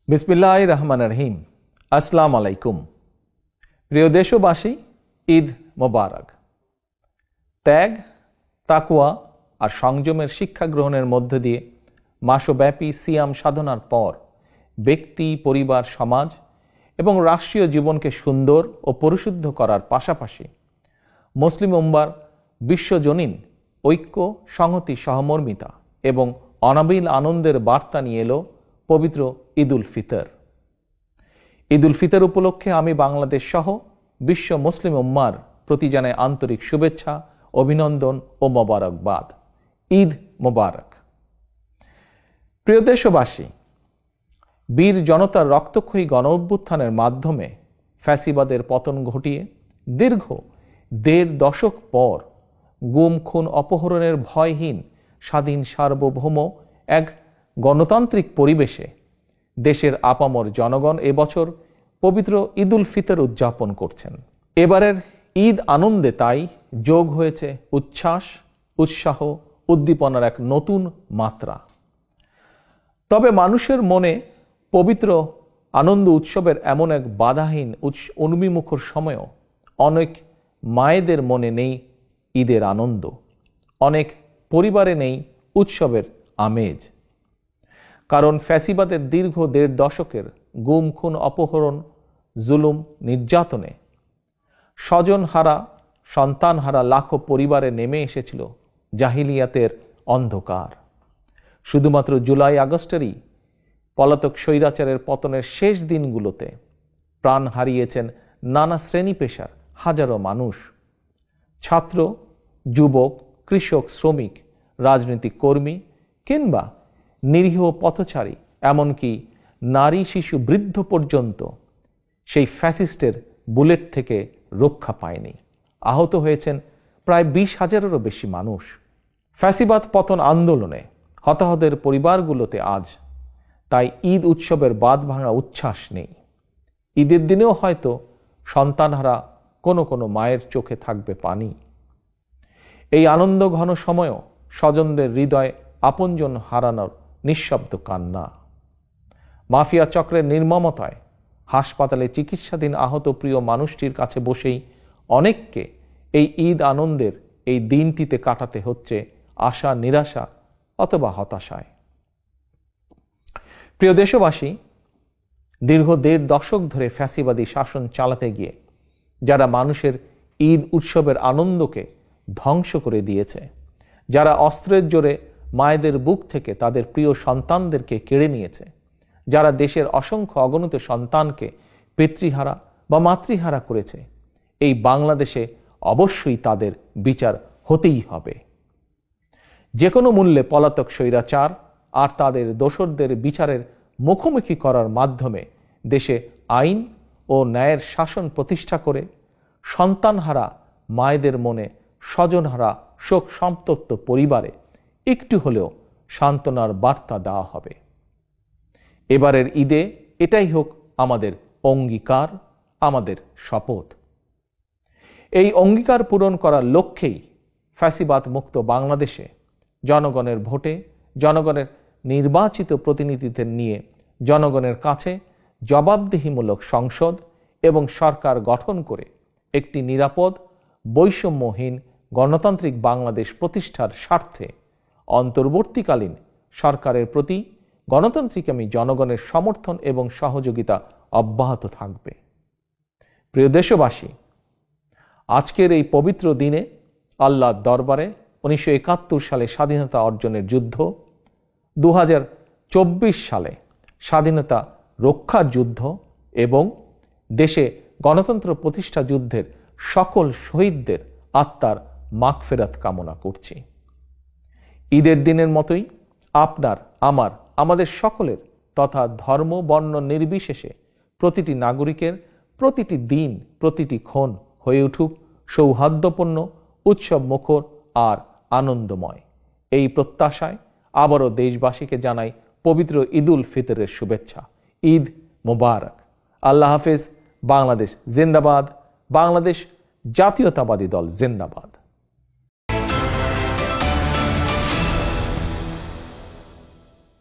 বিসমিল্লাহির রহমানির রহিম। আসসালামু আলাইকুম। প্রিয় দেশবাসী, ঈদ মোবারক। ত্যাগ, তাকওয়া আর সংযমের শিক্ষা গ্রহণের মধ্য দিয়ে মাসব্যাপী সিয়াম সাধনার পর ব্যক্তি, পরিবার, সমাজ এবং রাষ্ট্রীয় জীবনকে সুন্দর ও পরিশুদ্ধ করার পাশাপাশি মুসলিম উম্মার বিশ্বজনীন ঐক্য, সংহতি, সহমর্মিতা এবং অনাবিল আনন্দের বার্তা নিয়ে এলো পবিত্র ঈদ উল ফিতর। ঈদ উল ফিতর উপলক্ষে আমি বাংলাদেশ সহ বিশ্ব মুসলিম উম্মার প্রতি জানাই আন্তরিক শুভেচ্ছা, অভিনন্দন ও মোবারকবাদ। ঈদ মোবারক। প্রিয় দেশবাসী, বীর জনতার রক্তক্ষয়ী গণ অভ্যুত্থানের মাধ্যমে ফ্যাসিবাদের পতন ঘটিয়ে দীর্ঘ ১.৫ দশক পর গুম, খুন, অপহরণের ভয়হীন স্বাধীন সার্বভৌম এক গণতান্ত্রিক পরিবেশে দেশের আপামর জনগণ এবছর পবিত্র ঈদ উল ফিতর উদযাপন করছেন। এবারের ঈদ আনন্দে তাই যোগ হয়েছে উচ্ছ্বাস, উৎসাহ, উদ্দীপনার এক নতুন মাত্রা। তবে মানুষের মনে পবিত্র আনন্দ উৎসবের এমন এক বাধাহীন উন্মিমুখর সময়ও অনেক মায়েদের মনে নেই ঈদের আনন্দ, অনেক পরিবারে নেই উৎসবের আমেজ। কারণ ফ্যাসিবাদের দীর্ঘ ১.৫ দশকের গুম, খুন, অপহরণ, জুলুম, নির্যাতনে স্বজনহারা, সন্তানহারা লাখো পরিবারে নেমে এসেছিল জাহিলিয়াতের অন্ধকার। শুধুমাত্র জুলাই আগস্টেরই পলাতক স্বৈরাচারের পতনের শেষ দিনগুলোতে প্রাণ হারিয়েছেন নানা শ্রেণী পেশার হাজারো মানুষ। ছাত্র, যুবক, কৃষক, শ্রমিক, রাজনৈতিক কর্মী কিংবা নিরীহ পথচারী, এমনকি নারী, শিশু, বৃদ্ধ পর্যন্ত সেই ফ্যাসিস্টের বুলেট থেকে রক্ষা পায়নি। আহত হয়েছেন প্রায় ২০,০০০-এরও বেশি মানুষ। ফ্যাসিবাদ পতন আন্দোলনে হতাহতের পরিবারগুলোতে আজ তাই ঈদ উৎসবের বাঁধ ভাঙা উচ্ছ্বাস নেই। ঈদের দিনেও হয়তো সন্তানহারা কোনো কোনো মায়ের চোখে থাকবে পানি। এই আনন্দ ঘন সময়ও স্বজনদের হৃদয়ে আপনজন হারানোর নিঃশব্দ কান্না। মাফিয়া চক্রের নির্মমতায় হাসপাতালে চিকিৎসাধীন আহত প্রিয় মানুষটির কাছে বসেই অনেককে এই ঈদ আনন্দের এই দিনটিতে কাটাতে হচ্ছে আশা, নিরাশা অথবা হতাশায়। প্রিয় দেশবাসী, দীর্ঘ ১.৫ দশক ধরে ফ্যাসিবাদী শাসন চালাতে গিয়ে যারা মানুষের ঈদ উৎসবের আনন্দকে ধ্বংস করে দিয়েছে, যারা অস্ত্রের জোরে মায়েদের বুক থেকে তাদের প্রিয় সন্তানদেরকে কেড়ে নিয়েছে, যারা দেশের অসংখ্য অগণিত সন্তানকে পিতৃহারা বা মাতৃহারা করেছে, এই বাংলাদেশে অবশ্যই তাদের বিচার হতেই হবে। যে কোনো মূল্যে পলাতক স্বৈরাচার আর তাদের দোসরদের বিচারের মুখোমুখি করার মাধ্যমে দেশে আইন ও ন্যায়ের শাসন প্রতিষ্ঠা করে সন্তানহারা মায়েদের মনে, স্বজনহারা শোক সন্তপ্ত পরিবারে একটু হলেও সান্ত্বনার বার্তা দেওয়া হবে। এবারের ঈদে এটাই হোক আমাদের অঙ্গীকার, আমাদের শপথ। এই অঙ্গীকার পূরণ করার লক্ষ্যেই ফ্যাসিবাদ মুক্ত বাংলাদেশে জনগণের ভোটে, জনগণের নির্বাচিত প্রতিনিধিদের নিয়ে জনগণের কাছে জবাবদিহিমূলক সংসদ এবং সরকার গঠন করে একটি নিরাপদ, বৈষম্যহীন গণতান্ত্রিক বাংলাদেশ প্রতিষ্ঠার স্বার্থে অন্তর্বর্তীকালীন সরকারের প্রতি গণতান্ত্রিকামী জনগণের সমর্থন এবং সহযোগিতা অব্যাহত থাকবে। প্রিয় দেশবাসী, আজকের এই পবিত্র দিনে আল্লাহর দরবারে ১৯৭১ সালে স্বাধীনতা অর্জনের যুদ্ধ, ২০২৪ সালে স্বাধীনতা রক্ষার যুদ্ধ এবং দেশে গণতন্ত্র প্রতিষ্ঠা যুদ্ধের সকল শহীদদের আত্মার মাগফিরাত কামনা করছি। ঈদের দিনের মতোই আপনার, আমাদের সকলের তথা ধর্ম, বর্ণ নির্বিশেষে প্রতিটি নাগরিকের প্রতিটি দিন, প্রতিটি ক্ষণ হয়ে উঠুক সৌহার্দ্যপূর্ণ, উৎসব মুখর আর আনন্দময়। এই প্রত্যাশায় আবারও দেশবাসীকে জানাই পবিত্র ঈদ উল ফিতরের শুভেচ্ছা। ঈদ মোবারক। আল্লাহ হাফেজ। বাংলাদেশ জিন্দাবাদ। বাংলাদেশ জাতীয়তাবাদী দল জিন্দাবাদ।